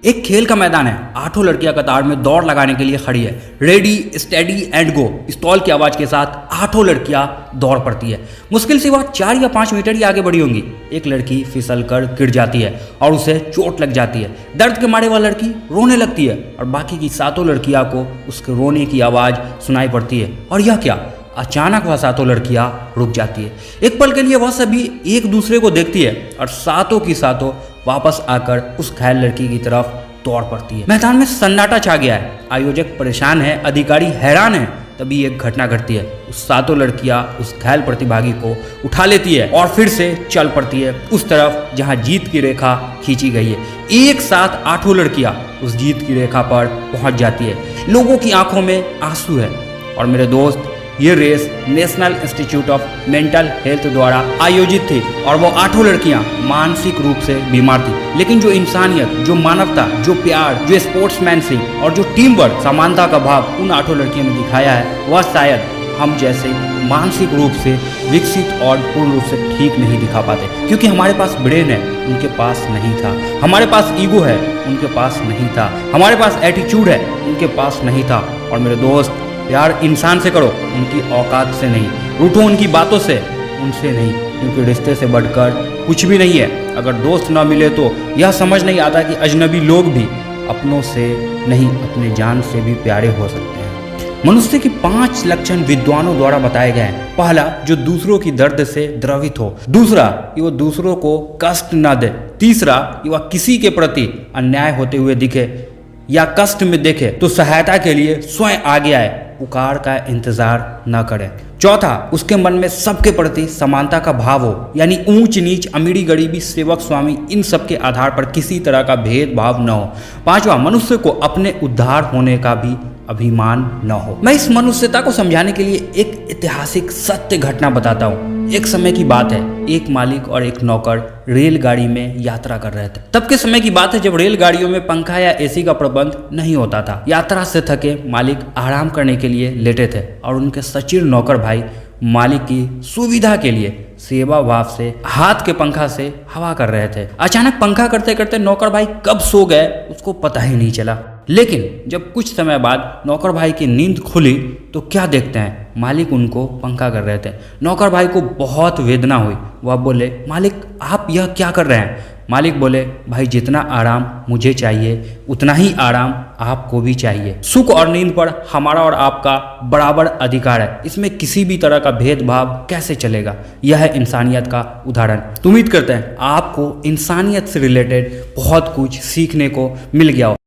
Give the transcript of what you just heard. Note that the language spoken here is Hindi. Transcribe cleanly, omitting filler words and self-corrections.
एक खेल का मैदान है। 8 लड़कियां कतार में दौड़ लगाने के लिए खड़ी है। रेडी स्टेडी एंड गो पिस्तौल की आवाज के साथ 8 लड़कियां दौड़ पड़ती है। मुश्किल से वह 4 या 5 मीटर ही आगे बढ़ी होंगी। एक लड़की फिसल कर गिर जाती है और उसे चोट लग जाती है। दर्द के मारे वह लड़की रोने लगती है और बाकी की 7 लड़कियां को उसके रोने की आवाज सुनाई पड़ती है। और यह क्या, अचानक वह 7 लड़कियां रुक जाती है। एक पल के लिए वह सभी एक दूसरे को देखती है और 7 की 7 वापस आकर उस घायल लड़की की तरफ दौड़ पड़ती है। मैदान में सन्नाटा छा गया है। आयोजक परेशान है, अधिकारी हैरान है। तभी एक घटना घटती है। उस 7 लड़कियां उस घायल प्रतिभागी को उठा लेती है और फिर से चल पड़ती है उस तरफ जहां जीत की रेखा खींची गई है। एक साथ 8 लड़कियां उस जीत की रेखा पर पहुंच जाती है। लोगों की आंखों में आंसू है। और मेरे दोस्त, ये race national institute of mental health द्वारा आयोजित थी और वो 8 लड़कियां मानसिक रूप से बीमार थी। लेकिन जो इंसानियत, जो मानवता, जो प्यार, जो स्पोर्ट्समैनशिप और जो टीम वर्क, समानता का भाव उन 8 लड़कियों ने दिखाया है, वह शायद हम जैसे मानसिक रूप से विकसित और पूर्ण रूप से ठीक नहीं दिखा पाते। क्योंकि हमारे पास ब्रेन है, उनके पास नहीं था। हमारे पास ईगो है, उनके पास नहीं था। हमारे पास एटीट्यूड है, उनके पास नहीं था। और मेरे दोस्त, प्यार इंसान से करो, उनकी औकात से नहीं। रूठो उनकी बातों से, उनसे नहीं। क्योंकि रिश्ते से बढ़कर कुछ भी नहीं है। अगर दोस्त ना मिले तो यह समझ नहीं आता कि अजनबी लोग भी अपनों से नहीं, अपने जान से भी प्यारे हो सकते हैं। मनुष्य के 5 लक्षण विद्वानों द्वारा बताए गए हैं। पहला, जो दूसरों की दर्द से द्रवित हो। दूसरा, कि वो दूसरों को कष्ट न दे। तीसरा, कि वह किसी के प्रति अन्याय होते हुए दिखे या कष्ट में देखे तो सहायता के लिए स्वयं आगे आए, पुकार का इंतजार न करे। चौथा, उसके मन में सबके प्रति समानता का भाव हो, यानी ऊंच नीच, अमीरी गरीबी, सेवक स्वामी, इन सब के आधार पर किसी तरह का भेदभाव न हो। पांचवा, मनुष्य को अपने उद्धार होने का भी अभिमान न हो। मैं इस मनुष्यता को समझाने के लिए एक ऐतिहासिक सत्य घटना बताता हूँ। एक समय की बात है, एक मालिक और एक नौकर रेलगाड़ी में यात्रा कर रहे थे। तब के समय की बात है जब रेलगाड़ियों में पंखा या एसी का प्रबंध नहीं होता था। यात्रा से थके मालिक आराम करने के लिए लेटे थे और उनके सचिव नौकर भाई मालिक की सुविधा के लिए सेवा भाव से हाथ के पंखा से हवा कर रहे थे। अचानक पंखा करते करते नौकर भाई कब सो गए उसको पता ही नहीं चला। लेकिन जब कुछ समय बाद नौकर भाई की नींद खुली तो क्या देखते हैं, मालिक उनको पंखा कर रहे थे। नौकर भाई को बहुत वेदना हुई। वह बोले, मालिक आप यह क्या कर रहे हैं? मालिक बोले, भाई जितना आराम मुझे चाहिए उतना ही आराम आपको भी चाहिए। सुख और नींद पर हमारा और आपका बराबर अधिकार है। इसमें किसी भी तरह का भेदभाव कैसे चलेगा? यह है इंसानियत का उदाहरण। उम्मीद करते हैं आपको इंसानियत से रिलेटेड बहुत कुछ सीखने को मिल गया हो।